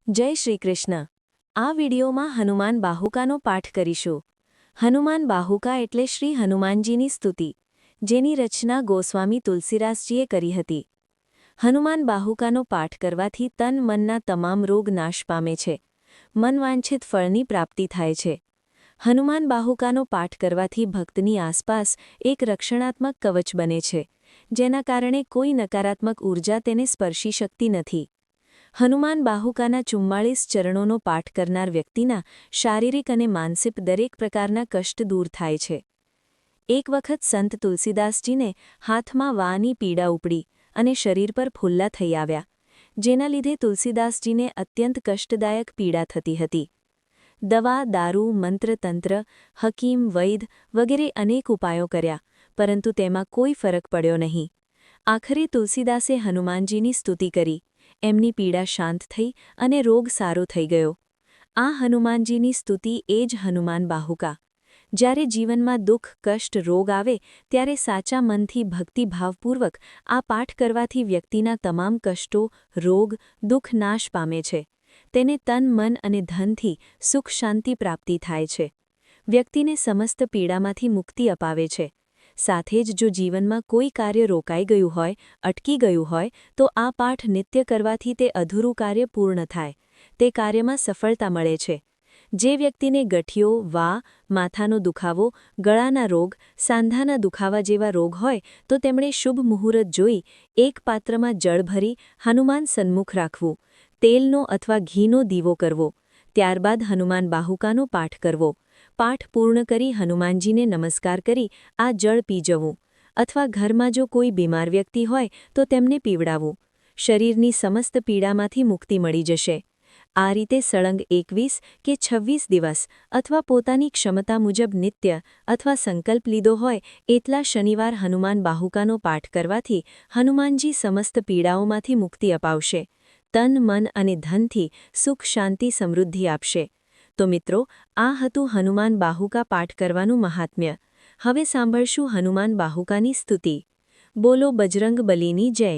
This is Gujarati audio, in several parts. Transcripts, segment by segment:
જય શ્રી કૃષ્ણ। આ વિડીયોમાં હનુમાન બાહુકાનો પાઠ કરીશું। હનુમાન બાહુકા એટલે શ્રી હનુમાનજીની સ્તુતિ, જેની રચના ગોસ્વામી તુલસીદાસજીએ કરી હતી। હનુમાન બાહુકાનો પાઠ કરવાથી તન મનના તમામ રોગ નાશ પામે છે, મનવાંછિત ફળની પ્રાપ્તિ થાય છે। હનુમાન બાહુકાનો પાઠ કરવાથી ભક્તની આસપાસ એક રક્ષણાત્મક કવચ બને છે, જેના કારણે કોઈ નકારાત્મક ઊર્જા તેને સ્પર્શી શકતી નથી। હનુમાન બાહુકાના 44 ચરણોનો પાઠ કરનાર વ્યક્તિના શારીરિક અને માનસિક દરેક પ્રકારના કષ્ટ દૂર થાય છે। એક વખત સંત તુલસીદાસજીને હાથમાં વાની પીડા ઉપડી અને શરીર પર ફુલ્લા થઈ આવ્યા, જેના લીધે તુલસીદાસજીને અત્યંત કષ્ટદાયક પીડા થતી હતી। દવા, દારૂ, મંત્રતંત્ર, હકીમ, વૈદ વગેરે અનેક ઉપાયો કર્યા, પરંતુ તેમાં કોઈ ફરક પડ્યો નહીં। આખરે તુલસીદાસે હનુમાનજીની સ્તુતિ કરી, એમની પીડા શાંત થઈ અને રોગ સારો થઈ ગયો। આ હનુમાનજીની સ્તુતિ એ જ હનુમાન બાહુકા। જ્યારે જીવનમાં દુઃખ, કષ્ટ, રોગ આવે ત્યારે સાચા મનથી ભક્તિભાવપૂર્વક આ પાઠ કરવાથી વ્યક્તિના તમામ કષ્ટો, રોગ, દુઃખ નાશ પામે છે। તેને તન, મન અને ધનથી સુખ શાંતિ પ્રાપ્તિ થાય છે। વ્યક્તિને સમસ્ત પીડામાંથી મુક્તિ અપાવે છે। સાથે જ જો જીવનમાં કોઈ કાર્ય રોકાઈ ગયું હોય, અટકી ગયું હોય, તો આ પાઠ નિત્ય કરવાથી તે અધૂરું કાર્ય પૂર્ણ થાય, તે કાર્યમાં સફળતા મળે છે। જે વ્યક્તિને ગઠિયો, વા, માથાનો દુખાવો, ગળાના રોગ, સાંધાના દુખાવા જેવા રોગ હોય તો તેમણે શુભ મુહૂર્ત જોઈ એક પાત્રમાં જળ ભરી હનુમાન સન્મુખ રાખવું, તેલનો અથવા ઘીનો દીવો કરવો, ત્યારબાદ હનુમાન બાહુકાનો પાઠ કરવો। પાઠ પૂર્ણ કરી હનુમાનજીને નમસ્કાર કરી આ જળ પી જવું, અથવા ઘરમાં જો કોઈ બીમાર વ્યક્તિ હોય તો તેમને પીવડાવવું। શરીરની સમસ્ત પીડામાંથી મુક્તિ મળી જશે। આ રીતે સળંગ 21 કે 26 દિવસ અથવા પોતાની ક્ષમતા મુજબ નિત્ય અથવા સંકલ્પ લીધો હોય એટલા શનિવાર હનુમાન બાહુકાનો પાઠ કરવાથી હનુમાનજી સમસ્ત પીડાઓમાંથી મુક્તિ અપાવશે, તન, મન અને ધનથી સુખ, શાંતિ, સમૃદ્ધિ આપશે। તો મિત્રો, આ હતું હનુમાન બાહુકા પાઠ કરવાનું મહાત્મ્ય। હવે સાંભળશું હનુમાન બાહુકાની સ્તુતિ। બોલો બજરંગબલીની જય।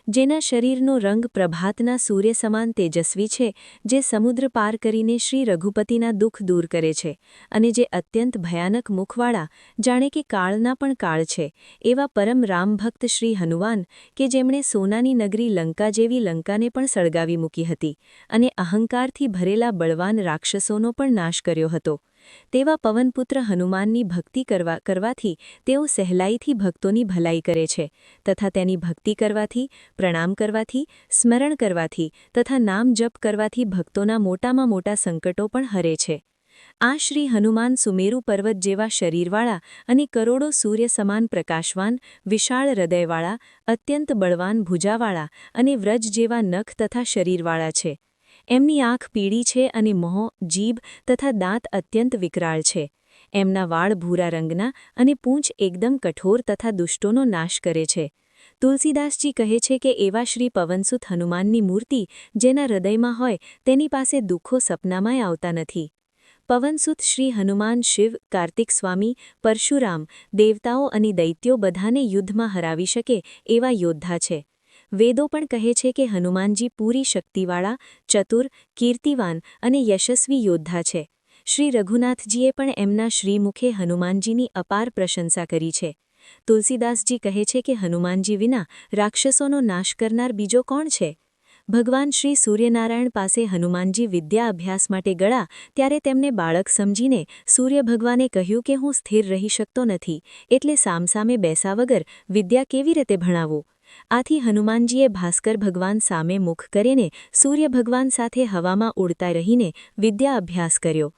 જેના શરીરનો રંગ પ્રભાતના સૂર્ય સમાન તેજસ્વી છે, જે સમુદ્ર પાર કરીને શ્રી રઘુપતિના દુઃખ દૂર કરે છે, અને જે અત્યંત ભયાનક મુખવાળા, જાણે કે કાળના પણ કાળ છે, એવા પરમ રામભક્ત શ્રી હનુમાન, કે જેમણે સોનાની નગરી લંકા જેવી લંકાને પણ સળગાવી મૂકી હતી અને અહંકારથી ભરેલા બળવાન રાક્ષસોનો પણ નાશ કર્યો હતો, તેવા પવનપુત્ર હનુમાનની ભક્તિ કરવાથી તેઓ સહેલાઈથી ભક્તોની ભલાઈ કરે છે, તથા તેની ભક્તિ કરવાથી, પ્રણામ કરવાથી, સ્મરણ કરવાથી તથા નામ જપ કરવાથી ભક્તોના મોટામાં મોટા સંકટો પણ હરે છે। આ શ્રી હનુમાન સુમેરુ પર્વત જેવા શરીરવાળા અને કરોડો સૂર્ય સમાન પ્રકાશવાન, વિશાળ હૃદયવાળા, અત્યંત બળવાન ભુજાવાળા અને વ્રજ જેવા નખ તથા શરીરવાળા છે। એમની આંખ પીળી છે અને મોં, જીભ તથા દાંત અત્યંત વિકરાળ છે। એમના વાળ ભૂરા રંગના અને પૂંછ એકદમ કઠોર તથા દુષ્ટોનો નાશ કરે છે। તુલસીદાસજી કહે છે કે એવા શ્રી પવનસુત હનુમાનની મૂર્તિ જેના હૃદયમાં હોય તેની પાસે દુઃખો સપનામાંય આવતા નથી। પવનસુત શ્રી હનુમાન શિવ, કાર્તિક સ્વામી, પરશુરામ, દેવતાઓ અને દૈત્યો બધાને યુદ્ધમાં હરાવી શકે એવા યોદ્ધા છે। વેદો પણ કહે છે કે હનુમાનજી પૂરી શક્તિવાળા, ચતુર, કીર્તિવાન અને યશસ્વી યોદ્ધા છે। શ્રી રઘુનાથજીએ પણ એમના શ્રીમુખે હનુમાનજીની અપાર પ્રશંસા કરી છે। તુલસીદાસજી કહે છે કે હનુમાનજી વિના રાક્ષસોનો નાશ કરનાર બીજો કોણ છે? ભગવાન શ્રી સૂર્યનારાયણ પાસે હનુમાનજી વિદ્યા અભ્યાસ માટે ગયા ત્યારે તેમને બાળક સમજીને સૂર્ય ભગવાને કહ્યું કે હું સ્થિર રહી શકતો નથી, એટલે સામસામે બેસા વગર વિદ્યા કેવી રીતે ભણાવું? આથી હનુમાનજીએ ભાસ્કર ભગવાન સામે મુખ કરીને સૂર્ય ભગવાન સાથે હવામાં ઉડતા રહીને વિદ્યા અભ્યાસ કર્યો।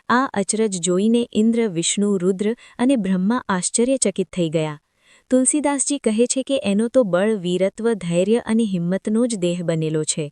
આ અચરજ જોઈને ઇન્દ્ર, વિષ્ણુ, રુદ્ર અને બ્રહ્મા આશ્ચર્યચકિત થઈ ગયા। તુલસીદાસજી કહે છે કે એનો તો બળ, વીરત્વ, ધૈર્ય અને હિંમતનો જ દેહ બનેલો છે।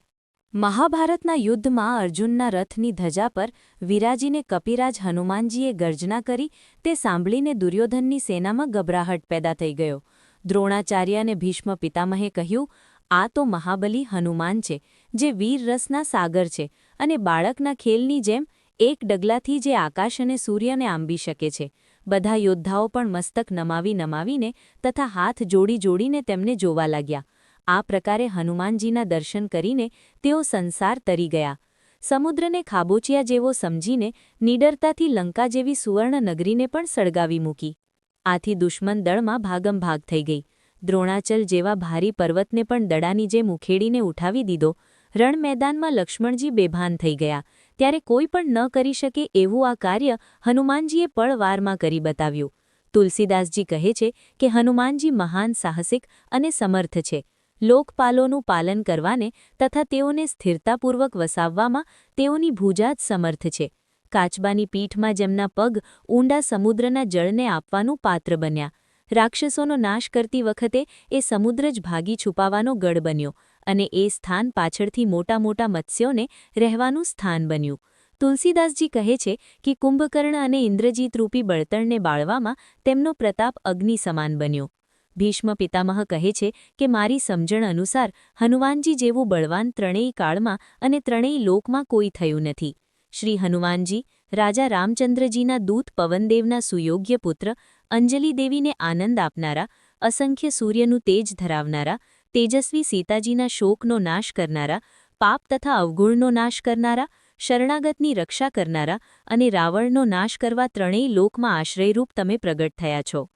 મહાભારતના યુદ્ધમાં અર્જુનના રથની ધજા પર વિરાજીને કપિરાજ હનુમાનજીએ ગર્જના કરી તે સાંભળીને દુર્યોધનની સેનામાં ગભરાહટ પેદા થઈ ગયો। દ્રોણાચાર્ય અને ભીષ્મ પિતામહે કહ્યું, આ તો મહાબલી હનુમાન છે, જે વીર રસના સાગર છે અને બાળકના ખેલની જેમ એક ડગલાથી જે આકાશ અને સૂર્યને આંબી શકે છે। બધા યોદ્ધાઓ પણ મસ્તક નમાવીને તથા હાથ જોડીને તેમને જોવા લાગ્યા। આ પ્રકારે હનુમાનજીના દર્શન કરીને તેઓ સંસાર તરી ગયા. સમુદ્રને ખાબોચિયા જેવો સમજીને નિડરતાથી લંકા જેવી સુવર્ણ નગરીને પણ સળગાવી મૂકી. આથી દુશ્મન દળમાં ભાગમભાગ થઈ ગઈ. દ્રોણાચલ જેવા ભારી પર્વતને પણ દડાની જેમ ઉખેડીને ઉઠાવી દીધો. રણ મેદાનમાં લક્ષ્મણજી બેભાન થઈ ગયા. ત્યારે કોઈ પણ ન કરી શકે એવું આ કાર્ય હનુમાનજીએ પળવારમાં કરી બતાવ્યું. તુલસીદાસજી કહે છે કે હનુમાનજી મહાન સાહસિક અને સમર્થ છે. લોકપાલોનું પાલન કરવાને તથા તેઓને સ્થિરતાપૂર્વક વસાવવામાં તેઓની ભુજા જ સમર્થ છે. કાચબાની પીઠમાં જેમના પગ ઊંડા સમુદ્રના જળને આપવાનું પાત્ર બન્યા. રાક્ષસોનો નાશ કરતી વખતે એ સમુદ્ર જ ભાગી છુપાવાનો ગઢ બન્યો અને એ સ્થાન પાછળથી મોટા મોટા મત્સ્યોને રહેવાનું સ્થાન બન્યું. તુલસીદાસજી કહે છે કે કુંભકર્ણ અને ઇન્દ્રજીતરૂપી બળતણને બાળવામાં તેમનો પ્રતાપ અગ્નિ સમાન બન્યો. ભીષ્મ પિતામહ કહે છે કે મારી સમજણ અનુસાર હનુમાનજી જેવું બળવાન ત્રણેય કાળમાં અને ત્રણેય લોકમાં કોઈ થયું નથી. શ્રી હનુમાનજી રાજા રામચંદ્રજીના દૂત પવનદેવના સુયોગ્ય પુત્ર, અંજલિદેવીને આનંદ આપનારા, અસંખ્ય સૂર્યનું તેજ ધરાવનારા, તેજસ્વી સીતાજીના શોકનો નાશ કરનારા, પાપ તથા અવગુણનો નાશ કરનારા, શરણાગતની રક્ષા કરનારા અને રાવણનો નાશ કરવા ત્રણેય લોકમાં આશ્રયરૂપ તમે પ્રગટ થયા છો.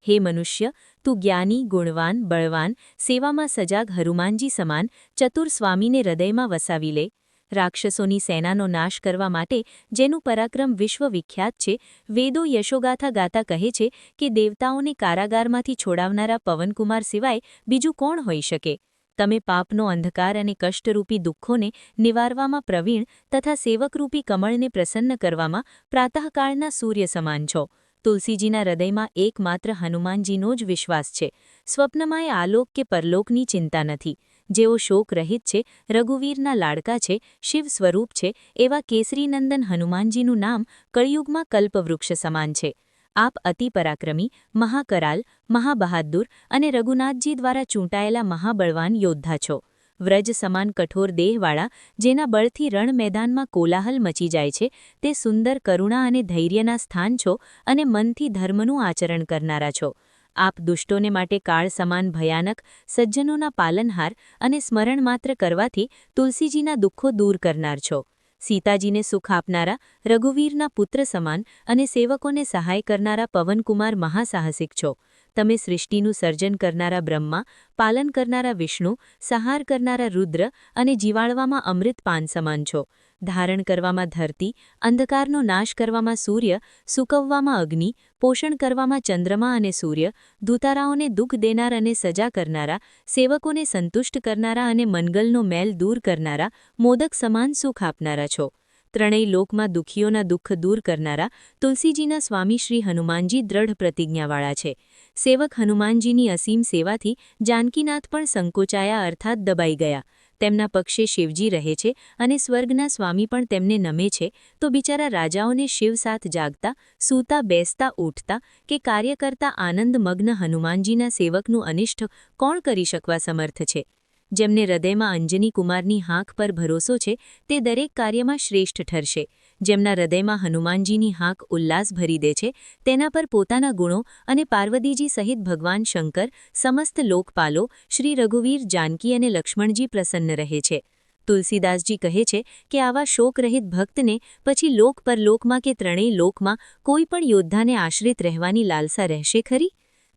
હે મનુષ્ય, તું જ્ઞાની, ગુણવાન, બળવાન, સેવામાં સજાગ હનુમાનજી સમાન ચતુર સ્વામીને હૃદયમાં વસાવી લે. રાક્ષસોની સેનાનો નાશ કરવા માટે જેનું પરાક્રમ વિશ્વવિખ્યાત છે, વેદો યશોગાથા ગાતા કહે છે કે દેવતાઓને કારાગારમાંથી છોડાવનારા પવનકુમાર સિવાય બીજું કોણ હોઈ શકે? તમે પાપનો અંધકાર અને કષ્ટરૂપી દુઃખોને નિવારવામાં પ્રવીણ તથા સેવકરૂપી કમળને પ્રસન્ન કરવામાં પ્રાતઃકાળના સૂર્ય સમાન છો. તુલસીજીના હૃદયમાં એકમાત્ર હનુમાનજીનો જ વિશ્વાસ છે. સ્વપ્નમાં એ આલોક કે પરલોકની ચિંતા નથી. જેઓ શોકરહિત છે, રઘુવીરના લાડકા છે, શિવ સ્વરૂપ છે, એવા કેસરીનંદન હનુમાનજીનું નામ કળિયુગમાં કલ્પવૃક્ષ સમાન છે. આપ અતિ પરાક્રમી, મહાકરાલ, મહાબહાદુર અને રઘુનાથજી દ્વારા ચૂંટાયેલા મહાબળવાન યોદ્ધા છો. વ્રજ સમાન કઠોર દેહવાળા, જેના બળથી રણ મેદાનમાં કોલાહલ મચી જાય છે, તે સુંદર કરુણા અને ધૈર્યના સ્થાન છો અને મનથી ધર્મનું આચરણ કરનારા છો. આપ દુષ્ટોને માટે કાળ સમાન ભયાનક, સજ્જનોના પાલનહાર અને સ્મરણ માત્ર કરવાથી તુલસીજીના દુઃખો દૂર કરનાર છો. સીતાજીને સુખ આપનારા, રઘુવીરના પુત્ર સમાન અને સેવકોને સહાય કરનારા પવનકુમાર મહાસાહસિક છો. તમે સૃષ્ટિનું સર્જન કરનારા બ્રહ્મા, પાલન કરનારા વિષ્ણુ, સંહાર કરનારા રુદ્ર અને જીવાળવામાં અમૃતપાન સમાન છો. ધારણ કરવામાં ધરતી, અંધકારનો નાશ કરવામાં સૂર્ય, સૂકવવામાં અગ્નિ, પોષણ કરવામાં ચંદ્રમા અને સૂર્ય, દૂતારાઓને દુઃખ દેનાર અને સજા કરનારા, સેવકોને સંતુષ્ટ કરનારા અને મંગલનો મેલ દૂર કરનારા, મોદક સમાન સુખ આપનારા છો. ત્રણેય લોકમાં દુઃખીઓના દુઃખ દૂર કરનારા તુલસીજીના સ્વામી શ્રી હનુમાનજી દ્રઢ પ્રતિજ્ઞાવાળા છે. સેવક હનુમાનજીની અસીમ સેવાથી જાનકીનાથ પણ સંકોચાયા અર્થાત દબાઈ ગયા. તેમના પક્ષે શિવજી રહે છે અને સ્વર્ગના સ્વામી પણ તેમને નમે છે, તો બિચારા રાજાઓને શિવ સાથ જાગતા, સૂતા, બેસતા, ઉઠતા કે કાર્ય કરતા આનંદમગ્ન હનુમાનજીના સેવકનું અનિષ્ટ કોણ કરી શકવા સમર્થ છે? જેમને હૃદયમાં અંજની કુમારની હાંક પર ભરોસો છે, તે દરેક કાર્યમાં શ્રેષ્ઠ ઠરશે. જેમના હૃદયમાં હનુમાનજીની હાંક ઉલ્લાસ ભરી દે છે, તેના પર પોતાના ગુણો અને પાર્વતીજી સહિત ભગવાન શંકર, સમસ્ત લોકપાલો, શ્રી રઘુવીર, જાનકી અને લક્ષ્મણજી પ્રસન્ન રહે છે. તુલસીદાસજી કહે છે કે આવા શોકરહિત ભક્તને પછી લોક પરલોકમાં કે ત્રણેય લોકમાં કોઈ પણ યોદ્ધાને આશ્રિત રહેવાની લાલસા રહેશે ખરી?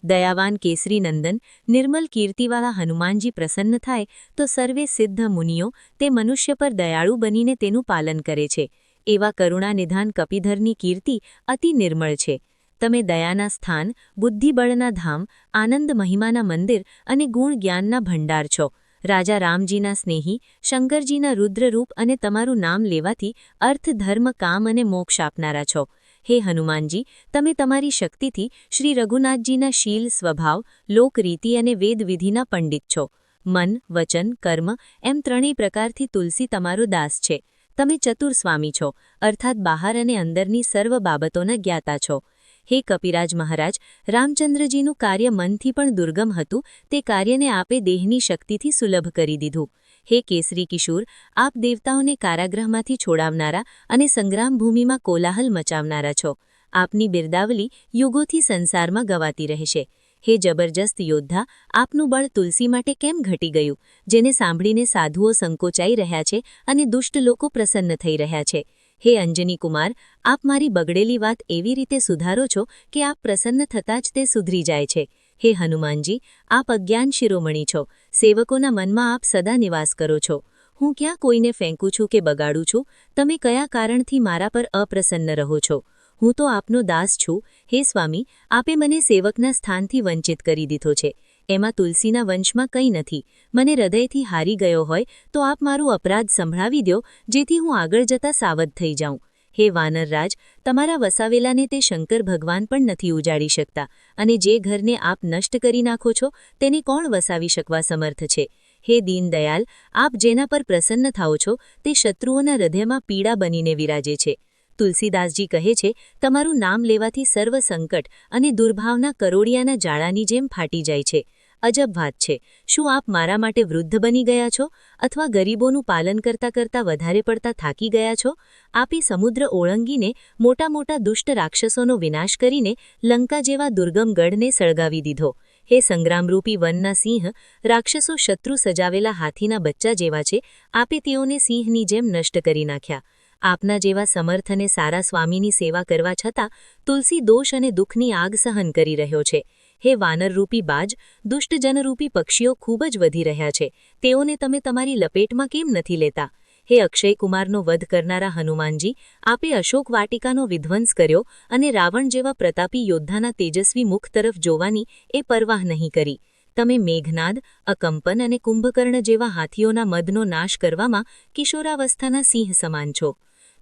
દયાવાન કેસરીનંદન, નિર્મલ કીર્તિવાળા હનુમાનજી પ્રસન્ન થાય તો સર્વે સિદ્ધ મુનિઓ તે મનુષ્ય પર દયાળુ બનીને તેનું પાલન કરે છે. એવા કરુણાનિધાન કપિધરની કીર્તિ અતિ નિર્મળ છે. તમે દયાના સ્થાન, બુદ્ધિબળના ધામ, આનંદ મહિમાના મંદિર અને ગુણ જ્ઞાનના ભંડાર છો. રાજા રામજીના સ્નેહી, શંકરજીના રુદ્રરૂપ અને તમારું નામ લેવાથી અર્થ, ધર્મ, કામ અને મોક્ષ આપનારા છો. હે હનુમાનજી, તમે તમારી શક્તિથી શ્રી રઘુનાથજીના શીલ, સ્વભાવ, લોકરીતિ અને વેદવિધિના પંડિત છો. મન, વચન, કર્મ એમ ત્રણેય પ્રકારથી તુલસી તમારો દાસ છે. તમે ચતુર સ્વામી છો, અર્થાત બહાર અને અંદરની સર્વ બાબતોના જ્ઞાતા છો. હે કપિરાજ મહારાજ, રામચંદ્રજીનું કાર્ય મનથી પણ દુર્ગમ હતું, તે કાર્યને આપે દેહની શક્તિથી સુલભ કરી દીધું. હે કેસરી કિશોર, આપ દેવતાઓને કારાગૃહમાંથી છોડાવનારા અને સંગ્રામભૂમિમાં કોલાહલ મચાવનારા છો. આપની બિરદાવલી યુગોથી સંસારમાં ગવાતી રહેશે. હે જબરજસ્ત યોદ્ધા, આપનું બળ તુલસી માટે કેમ ઘટી ગયું, જેને સાંભળીને સાધુઓ સંકોચાઈ રહ્યા છે અને દુષ્ટ લોકો પ્રસન્ન થઈ રહ્યા છે? હે અંજની કુમાર, આપ મારી બગડેલી વાત એવી રીતે સુધારો છો કે આપ પ્રસન્ન થતાં જ તે સુધરી જાય છે. હે હનુમાનજી, આપ અજ્ઞાન શિરોમણી છો, સેવકોના મનમાં આપ સદા નિવાસ કરો છો. હું ક્યાં કોઈને ફેંકું છું કે બગાડું છું? તમે કયા કારણથી મારા પર અપ્રસન્ન રહો છો? હું તો આપનો દાસ છું. હે સ્વામી, આપે મને સેવકના સ્થાનથી વંચિત કરી દીધો છે. એમાં તુલસીના વંશમાં કંઈ નથી. મને હૃદયથી હારી ગયો હોય તો આપ મારું અપરાધ સંભળાવી દો, જેથી હું આગળ જતાં સાવધ થઈ જાઉં. હે વાનરરાજ, તમારા વસાવેલાને તે શંકર ભગવાન પણ નથી ઉજાડી શકતા, અને જે ઘરને આપ નષ્ટ કરી નાખો છો તેને કોણ વસાવી શકવા સમર્થ છે? હે દીનદયાલ, આપ જેના પર પ્રસન્ન થાઓ છો તે શત્રુઓના હૃદયમાં પીડા બનીને વિરાજે છે. તુલસીદાસજી કહે છે, તમારું નામ લેવાથી સર્વ સંકટ અને દુર્ભાવના કરોડિયાના જાળાની જેમ ફાટી જાય છે. અજબ વાત છે. શું આપ મારા માટે વૃદ્ધ બની ગયા છો, અથવા ગરીબોનું પાલન કરતાં કરતાં વધારે પડતા થાકી ગયા છો? આપે સમુદ્ર ઓળંગીને મોટા મોટા દુષ્ટ રાક્ષસોનો વિનાશ કરીને લંકા જેવા દુર્ગમ ગઢને સળગાવી દીધો. હે સંગ્રામરૂપી વનના સિંહ, રાક્ષસો શત્રુ સજાવેલા હાથીના બચ્ચા જેવા છે. આપે તેઓને સિંહની જેમ નષ્ટ કરી નાખ્યા. આપના જેવા સમર્થ અને સારા સ્વામીની સેવા કરવા છતાં તુલસી દોષ અને દુઃખની આગ સહન કરી રહ્યો છે. હે વાનરરૂપી બાજ, દુષ્ટજનરૂપી પક્ષીઓ ખૂબ જ વધી રહ્યા છે. તેઓને તમે તમારી લપેટમાં કેમ નથી લેતા? હે અક્ષયકુમારનો વધ કરનારા હનુમાનજી, આપે અશોક વાટિકાનો વિધ્વંસ કર્યો અને રાવણ જેવા પ્રતાપી યોદ્ધાના તેજસ્વી મુખ તરફ જોવાની એ પરવાહ નહીં કરી. તમે મેઘનાદ, અકંપન અને કુંભકર્ણ જેવા હાથીઓના મદનો નાશ કરવામાં કિશોરાવસ્થાના સિંહ સમાન છો.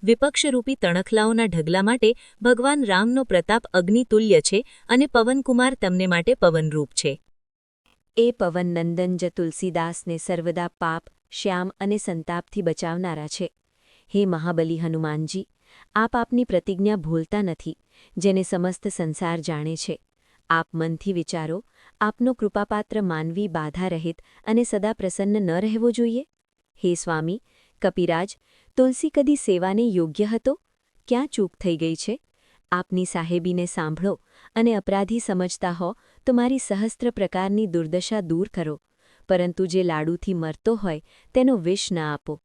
વિપક્ષરૂપી તણખલાઓના ઢગલા માટે ભગવાન રામનો પ્રતાપ અગ્નિતુલ્ય છે અને પવનકુમાર તમને માટે પવનરૂપ છે. એ પવનનંદન જ તુલસીદાસને સર્વદા પાપ, શ્યામ અને સંતાપથી બચાવનારા છે. હે મહાબલી હનુમાનજી, આપ આપની પ્રતિજ્ઞા ભૂલતા નથી, જેને સમસ્ત સંસાર જાણે છે. આપ મનથી વિચારો, આપનો કૃપાપાત્ર માનવી બાધા રહિત અને સદા પ્રસન્ન ન રહેવો જોઈએ? હે સ્વામી, કપિરાજ, તુલસી કદી સેવાને યોગ્ય હતો? ક્યાં ચૂક થઈ ગઈ છે? આપની સાહેબીને સાંભળો અને અપરાધી સમજતા હો તો મારી સહસ્ત્ર પ્રકારની દુર્દશા દૂર કરો, પરંતુ જે લાડુથી મરતો હોય તેનો વિષ ન આપો.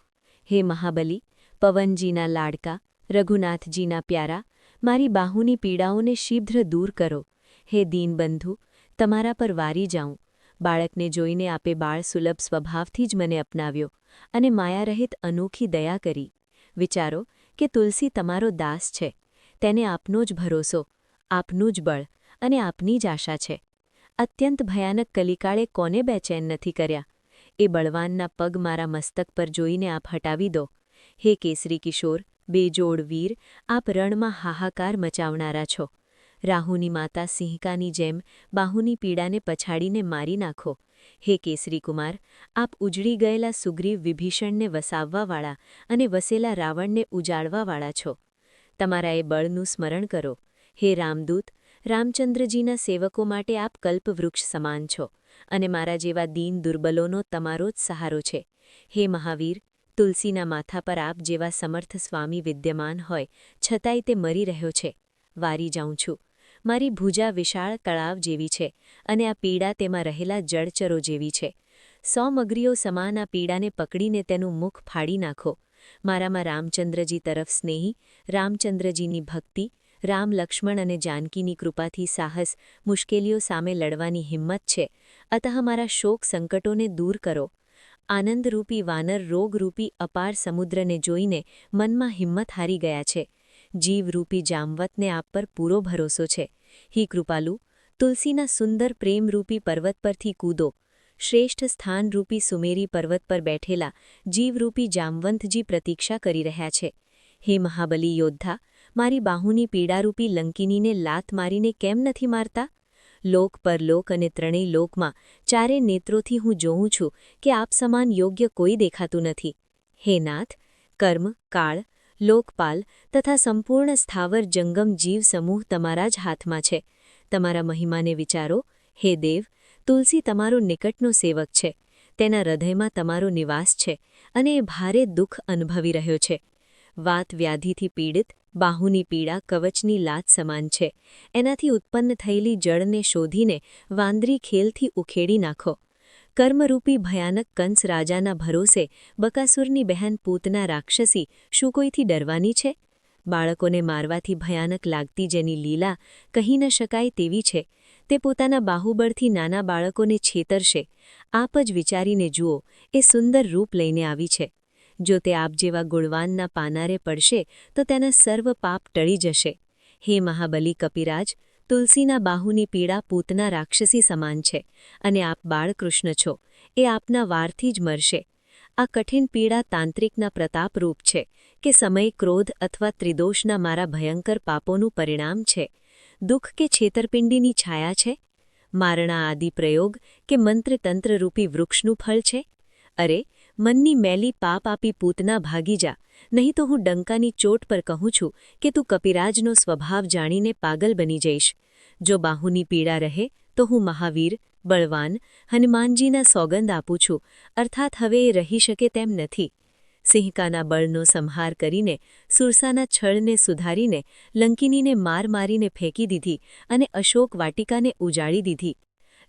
હે મહાબલી, પવનજીના લાડકા, રઘુનાથજીના પ્યારા, મારી બાહુની પીડાઓને શીઘ્ર દૂર કરો. હે દીનબંધુ, તમારા પર વારી જાઉં. બાળકને જોઈને આપે બાળ સુલભ સ્વભાવથી જ મને અપનાવ્યો અને માયારહિત અનોખી દયા કરી. વિચારો કે તુલસી તમારો દાસ છે. તેને આપનો જ ભરોસો, આપનું જ બળ અને આપની જ આશા છે. અત્યંત ભયાનક કલિકાળે કોને બેચેન નથી કર્યા? એ બળવાનના પગ મારા મસ્તક પર જોઈને આપ હટાવી દો. હે કેસરી કિશોર, બેજોડ વીર, આપ રણમાં હાહાકાર મચાવનારા છો. રાહુની માતા સિંહકાની જેમ બાહુની પીડાને પછાડીને મારી નાખો. હે કેસરી કુમાર, આપ ઉજળી ગયેલા સુગ્રીવ વિભીષણને વસાવવાવાળા અને વસેલા રાવણને ઉજાડવાવાળા છો. તમારા એ બળનું સ્મરણ કરો. હે રામદૂત, રામચંદ્રજીના સેવકો માટે આપ કલ્પવૃક્ષ સમાન છો અને મારા જેવા દીન દુર્બલોનો તમારો જ સહારો છે. હે મહાવીર, તુલસીના માથા પર આપ જેવા સમર્થ સ્વામી વિદ્યમાન હોય છતાંય તે મરી રહ્યો છે. વારી જાઉં છું. મારી ભુજા વિશાળ તળાવ જેવી છે અને આ પીડા તેમાં રહેલા જળચરો જેવી છે. 100 મગરીઓ સમાન આ પીડાને પકડીને તેનું મુખ ફાડી નાખો. મારામાં રામચંદ્રજી તરફ સ્નેહી, રામચંદ્રજીની ભક્તિ, રામ લક્ષ્મણ અને જાનકીની કૃપાથી સાહસ, મુશ્કેલીઓ સામે લડવાની હિંમત છે. અતઃ મારા શોક સંકટોને દૂર કરો. આનંદરૂપી વાનર રોગરૂપી અપાર સમુદ્રને જોઈને મનમાં હિંમત હારી ગયા છે. જીવરૂપી જામવતને આપ પર પૂરો ભરોસો છે. હી કૃપાલુ, તુલસીના સુંદર પ્રેમરૂપી પર્વત પરથી કૂદો. શ્રેષ્ઠ સ્થાનરૂપી સુમેરી પર્વત પર બેઠેલા જીવરૂપી જામવંતજી પ્રતીક્ષા કરી રહ્યા છે. હે મહાબલી યોદ્ધા, મારી બાહુની પીડારૂપી લંકિનીને લાત મારીને કેમ નથી મારતા? લોક પરલોક અને ત્રણેય લોકમાં ચારે નેત્રોથી હું જોઉં છું કે આપ સમાન યોગ્ય કોઈ દેખાતું નથી. હે નાથ, કર્મ, કાળ, લોકપાલ તથા સંપૂર્ણ સ્થાવર જંગમ જીવ સમૂહ તમારા જ હાથમાં છે. તમારા મહિમાને વિચારો. હે દેવ, તુલસી તમારો નિકટનો સેવક છે. તેના હૃદયમાં તમારો નિવાસ છે અને એ ભારે દુઃખ અનુભવી રહ્યો છે. વાત વ્યાધિથી પીડિત બાહુની પીડા કવચની લાત સમાન છે. એનાથી ઉત્પન્ન થયેલી જળને શોધીને વાંદરી ખેલથી ઉખેડી નાખો. કર્મરૂપી ભયાનક કંસ રાજાના ભરોસે બકાસુરની બહેન પૂતના રાક્ષસી શું કોઈથી ડરવાની છે? બાળકોને મારવાથી ભયાનક લાગતી જેની લીલા કહી ન શકાય તેવી છે, તે પોતાના બાહુબળથી નાના બાળકોને છેતરશે. આપ જ વિચારીને જુઓ, એ સુંદર રૂપ લઈને આવી છે. જો તે આપ જેવા ગુણવાનના પાનારે પડશે તો તેના સર્વ પાપ ટળી જશે. હે મહાબલી કપિરાજ, તુલસીના બાહુની પીડા પૂતના રાક્ષસી સમાન છે અને આપ બાળકૃષ્ણ છો, એ આપના વારથી જ મરશે. આ કઠિન પીડા તાંત્રિકના પ્રતાપરૂપ છે કે સમય, ક્રોધ અથવા ત્રિદોષના મારા ભયંકર પાપોનું પરિણામ છે? દુઃખ કે છેતરપિંડીની છાયા છે? મારણા આદિ પ્રયોગ કે મંત્રતંત્રરૂપી વૃક્ષનું ફળ છે? અરે, મનની મેલી પાપ આપી પૂતના ભાગી જા, નહીં તો હું ડંકાની ચોટ પર કહું છું કે તું કપિરાજનો સ્વભાવ જાણીને પાગલ બની જઈશ. જો બાહુની પીડા રહે તો હું મહાવીર, બળવાન હનુમાનજીના સોગંદ આપું છું, અર્થાત હવે એ રહી શકે તેમ નથી. સિંહકાના બળનો સંહાર કરીને, સુરસાના છળને સુધારીને, લંકિનીને માર મારીને ફેંકી દીધી અને અશોક વાટિકાને ઉજાડી દીધી.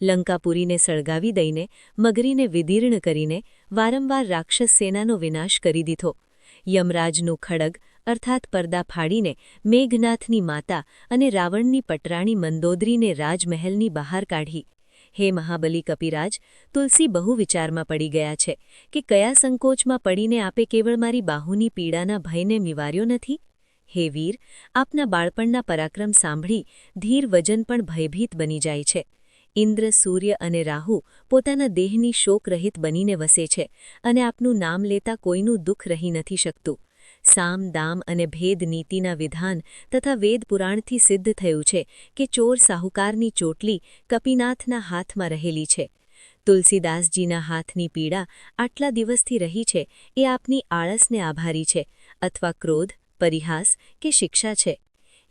લંકાપુરીને સળગાવી દઈને, મગરીને વિદીર્ણ કરીને, વારંવાર રાક્ષસ સેનાનો વિનાશ કરી દીધો. યમરાજનું ખડગ અર્થાત પડદા ફાડીને મેઘનાથની માતા અને રાવણની પટરાણી મંદોદરીને રાજમહેલની બહાર કાઢી. હે મહાબલી કપિરાજ, તુલસી બહુ વિચારમાં પડી ગયા છે કે કયા સંકોચમાં પડીને આપે કેવળ મારી બાહુની પીડાના ભયને નિવાર્યો નથી. હે વીર, આપના બાળપણના પરાક્રમ સાંભળી ધીર વજન પણ ભયભીત બની જાય છે. ઇન્દ્ર, સૂર્ય અને રાહુ પોતાના દેહની શોકરહિત બનીને વસે છે અને આપનું નામ લેતા કોઈનું દુઃખ રહી નથી શકતું. સામ, દામ અને ભેદ નીતિના વિધાન તથા વેદ પુરાણથી સિદ્ધ થયું છે કે ચોર સાહુકારની ચોટલી કપિનાથના હાથમાં રહેલી છે. તુલસીદાસજીના હાથની પીડા આટલા દિવસથી રહી છે એ આપની આળસને આભારી છે, અથવા ક્રોધ, પરિહાસ કે શિક્ષા છે?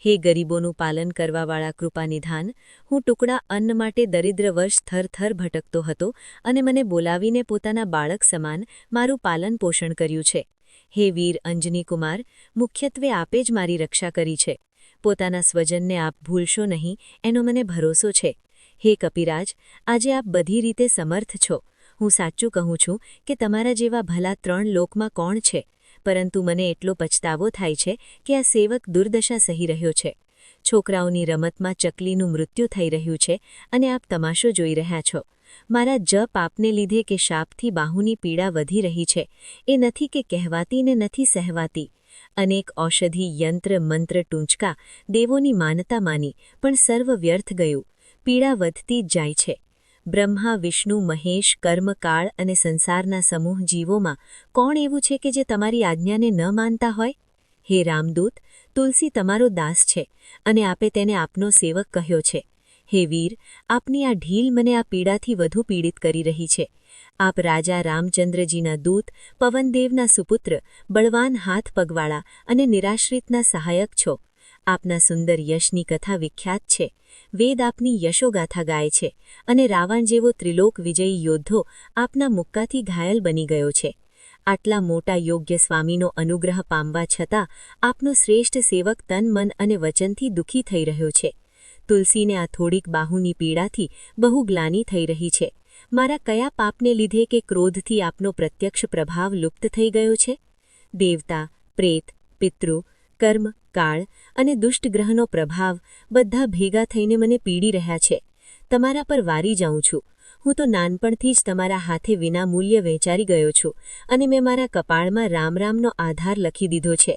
હે ગરીબોનું પાલન કરવાવાળા કૃપાનિધાન, હું ટુકડા અન્ન માટે દરિદ્ર વર્ષ થરથર ભટકતો હતો અને મને બોલાવીને પોતાના બાળક સમાન મારું પાલન પોષણ કર્યું છે. હે વીર અંજનીકુમાર, મુખ્યત્વે આપે જ મારી રક્ષા કરી છે. પોતાના સ્વજનને આપ ભૂલશો નહીં એનો મને ભરોસો છે. હે કપિરાજ, આજે આપ બધી રીતે સમર્થ છો. હું સાચું કહું છું કે તમારા જેવા ભલા 3 લોકમાં કોણ છે, પરંતુ મને એટલો પછતાવો થાય છે કે આ સેવક દુર્દશા સહી રહ્યો છે. છોકરાઓની રમતમાં ચકલીનું મૃત્યુ થઈ રહ્યું છે અને આપ તમાશો જોઈ રહ્યા છો. મારા જપ આપને લીધે કે શાપથી બાહુની પીડા વધી રહી છે, એ નથી કે કહેવાતી ને નથી સહેવાતી. અનેક ઔષધિ, યંત્ર, મંત્ર ટૂંચકા, દેવોની માનતા માની, પણ સર્વ વ્યર્થ ગયું. પીડા વધતી જ જાય છે. બ્રહ્મા, વિષ્ણુ, મહેશ, કર્મ, કાળ અને સંસારના સમૂહ જીવોમાં કોણ એવું છે કે જે તમારી આજ્ઞાને ન માનતા હોય? હે રામદૂત, તુલસી તમારો દાસ છે અને આપે તેને આપનો સેવક કહ્યો છે. હે વીર, આપની આ ઢીલ મને આ પીડાથી વધુ પીડિત કરી રહી છે. આપ રાજા રામચંદ્રજીના દૂત, પવનદેવના સુપુત્ર, બળવાન હાથ પગવાળા અને નિરાશ્રિતના સહાયક છો. આપના સુંદર યશની કથા વિખ્યાત છે. વેદ આપની યશોગાથા ગાય છે અને રાવણ જેવો ત્રિલોક વિજયી યોદ્ધો આપના મુક્કાથી ઘાયલ બની ગયો છે. આટલા મોટા યોગ્ય સ્વામીનો અનુગ્રહ પામવા છતાં આપનો શ્રેષ્ઠ સેવક તન, મન અને વચનથી દુઃખી થઈ રહ્યો છે. તુલસીને આ થોડીક બાહુની પીડાથી બહુ ગ્લાનિ થઈ રહી છે. મારા કયા પાપને લીધે કે ક્રોધથી આપનો પ્રત્યક્ષ પ્રભાવ લુપ્ત થઈ ગયો છે? દેવતા, પ્રેત, પિતૃ, કર્મ, કાળ અને દુષ્ટ ગ્રહનો પ્રભાવ બધા ભેગા થઈને મને પીડી રહ્યા છે. તમારા પર વારી જાઉં છું. હું તો નાનપણથી જ તમારા હાથે વિના મૂલ્ય વેચારી ગયો છું અને મેં મારા કપાળમાં રામ રામનો આધાર લખી દીધો છે.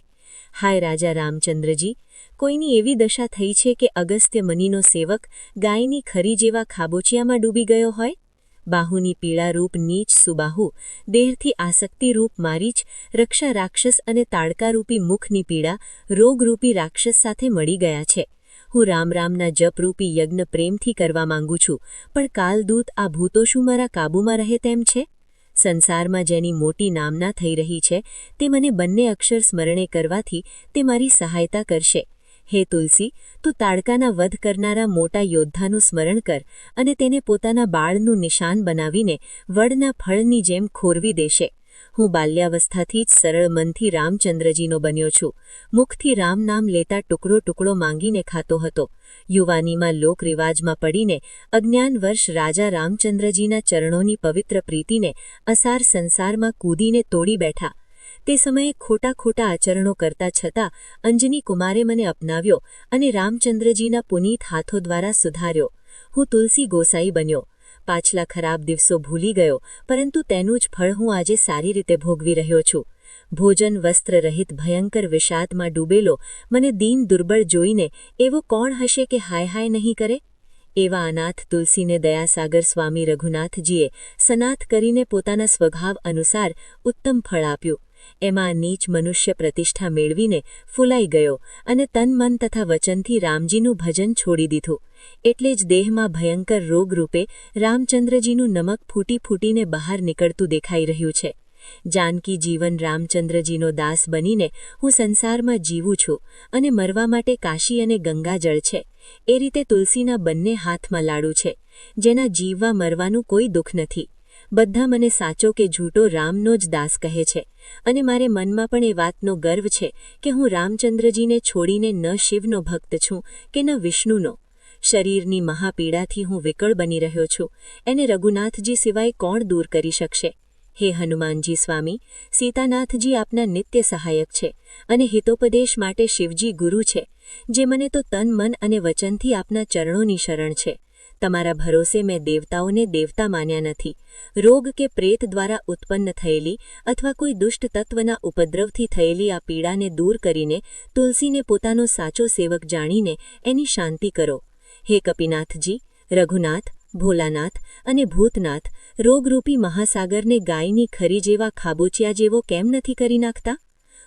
હાય રાજા રામચંદ્રજી, કોઈની એવી દશા થઈ છે કે અગસ્ત્ય મુનિનો સેવક ગાયની ખરી જેવા ખાબોચિયામાં ડૂબી ગયો હોય? બાહુની પીડારૂપ નીચ સુબાહુ, દેહથી આસક્તિરૂપ મારીચ, રક્ષા રાક્ષસ અને તાડકારૂપી મુખની પીડા રોગરૂપી રાક્ષસ સાથે મળી ગયા છે. હું રામ રામના જપરૂપી યજ્ઞ પ્રેમથી કરવા માંગુ છું, પણ કાલદૂત આ ભૂતો શું મારા કાબૂમાં રહે તેમ છે? સંસારમાં જેની મોટી નામના થઈ રહી છે તે મને બંને અક્ષર સ્મરણે કરવાથી તે મારી સહાયતા કરશે. હે તુલસી, તું તાડકાના વધ કરનારા મોટા યોદ્ધાનું સ્મરણ કર અને તેને પોતાના બાળનું નિશાન બનાવીને વડના ફળની જેમ ખોરવી દેશે. હું બાલ્યાવસ્થાથી જ સરળ મનથી રામચંદ્રજીનો બન્યો છું. મુખથી રામ નામ લેતા ટુકડો ટુકડો માંગીને ખાતો હતો. યુવાનીમાં લોકરિવાજમાં પડીને અજ્ઞાનવર્ષ રાજા રામચંદ્રજીના ચરણોની પવિત્ર પ્રીતિને અસાર સંસારમાં કૂદીને તોડી બેઠા. તે સમયે ખોટા ખોટા આચરણો કરતા છતાં અંજની કુમારે મને અપનાવ્યો અને રામચંદ્રજીના પુનીત હાથો દ્વારા સુધાર્યો. હું તુલસી ગોસાઈ બન્યો. પાછલા ખરાબ દિવસો ભૂલી ગયો, પરંતુ તેનું જ ફળ હું આજે સારી રીતે ભોગવી રહ્યો છું. ભોજન વસ્ત્ર રહિત ભયંકર વિષાદમાં ડૂબેલો મને દીન દુર્બળ જોઈને એવો કોણ હશે કે હાય હાય નહીં કરે? એવા અનાથ તુલસીને દયાસાગર સ્વામી રઘુનાથજીએ સનાથ કરીને પોતાના સ્વભાવ અનુસાર ઉત્તમ ફળ આપ્યું. એમાં નીચ મનુષ્ય પ્રતિષ્ઠા મેળવીને ફૂલાઈ ગયો અને તન મન તથા વચનથી રામજીનું ભજન છોડી દીધું. એટલે જ દેહમાં ભયંકર રોગ રૂપે રામચંદ્રજીનું નમક ફૂટી ફૂટીને બહાર નીકળતું દેખાઈ રહ્યું છે. જાનકી જીવન રામચંદ્રજીનો દાસ બનીને હું સંસારમાં જીવું છું અને મરવા માટે કાશી અને ગંગાજળ છે. એ રીતે તુલસીના બંને હાથમાં લાડુ છે, જેના જીવવા મરવાનું કોઈ દુઃખ નથી. બધા મને સાચો કે જૂઠો રામનો જ દાસ કહે છે અને મારે મનમાં પણ એ વાતનો ગર્વ છે કે હું રામચંદ્રજીને છોડીને ન શિવનો ભક્ત છું કે ન વિષ્ણુનો. શરીરની મહાપીડાથી હું વિકળ બની રહ્યો છું. એને રઘુનાથજી સિવાય કોણ દૂર કરી શકશે? હે હનુમાનજી સ્વામી, સીતાનાથજી આપના નિત્ય સહાયક છે અને હિતોપદેશ માટે શિવજી ગુરુ છે, જે મને તો તન મન અને વચનથી આપના ચરણોની શરણ છે. તમારા ભરોસે મેં દેવતાઓને દેવતા માન્યા નથી. રોગ કે પ્રેત દ્વારા ઉત્પન્ન થયેલી અથવા કોઈ દુષ્ટ તત્વના ઉપદ્રવથી થયેલી આ પીડાને દૂર કરીને તુલસીને પોતાનો સાચો સેવક જાણીને એની શાંતિ કરો. હે કપિનાથજી, રઘુનાથ, ભોલાનાથ અને ભૂતનાથ, રોગરૂપી મહાસાગરને ગાયની ખરી જેવા ખાબોચિયા જેવો કેમ નથી કરી નાખતા?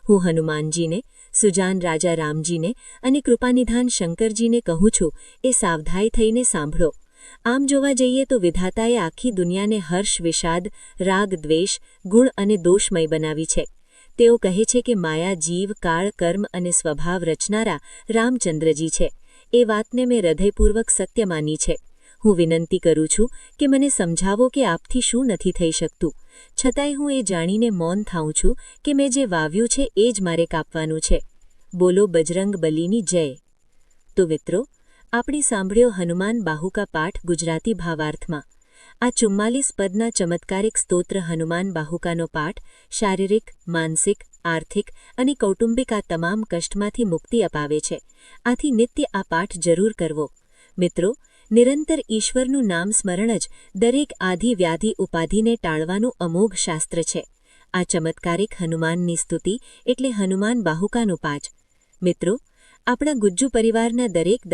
હું હનુમાનજીને, સુજાન રાજા રામજીને અને કૃપાનિધાન શંકરજીને કહું છું, એ સાવધાઈ થઈને સાંભળો. આમ જોવા જઈએ તો વિધાતાએ આખી દુનિયાને હર્ષ, વિષાદ, રાગ, દ્વેષ, ગુણ અને દોષમય બનાવી છે. તેઓ કહે છે કે માયા, જીવ, કાળ, કર્મ અને સ્વભાવ રચનારા રામચંદ્રજી છે. એ વાતને મેં હૃદયપૂર્વક સત્ય માની છે. હું વિનંતી કરું છું કે મને સમજાવો કે આપથી શું નથી થઈ શકતું. છતાંય હું એ જાણીને મૌન થાઉં છું કે મેં જે વાવ્યું છે એ જ મારે કાપવાનું છે. બોલો બજરંગ બલીની જય. તો મિત્રો, આપણે સાંભળ્યો હનુમાન બાહુકા પાઠ ગુજરાતી ભાવાર્થમાં. આ 44 પદના ચમત્કારિક સ્તોત્ર હનુમાન બાહુકાનો પાઠ શારીરિક, માનસિક, આર્થિક અને કૌટુંબિક આ તમામ કષ્ટમાંથી મુક્તિ અપાવે છે. આથી નિત્ય આ પાઠ જરૂર કરવો. મિત્રો, નિરંતર ઈશ્વરનું નામ સ્મરણ જ દરેક આધિ વ્યાધિ ઉપાધિને ટાળવાનું અમોઘ શાસ્ત્ર છે. આ ચમત્કારિક હનુમાનની સ્તુતિ એટલે હનુમાન બાહુકાનો પાઠ. મિત્રો, આપણા ગુજ્જુ પરિવારના દરેક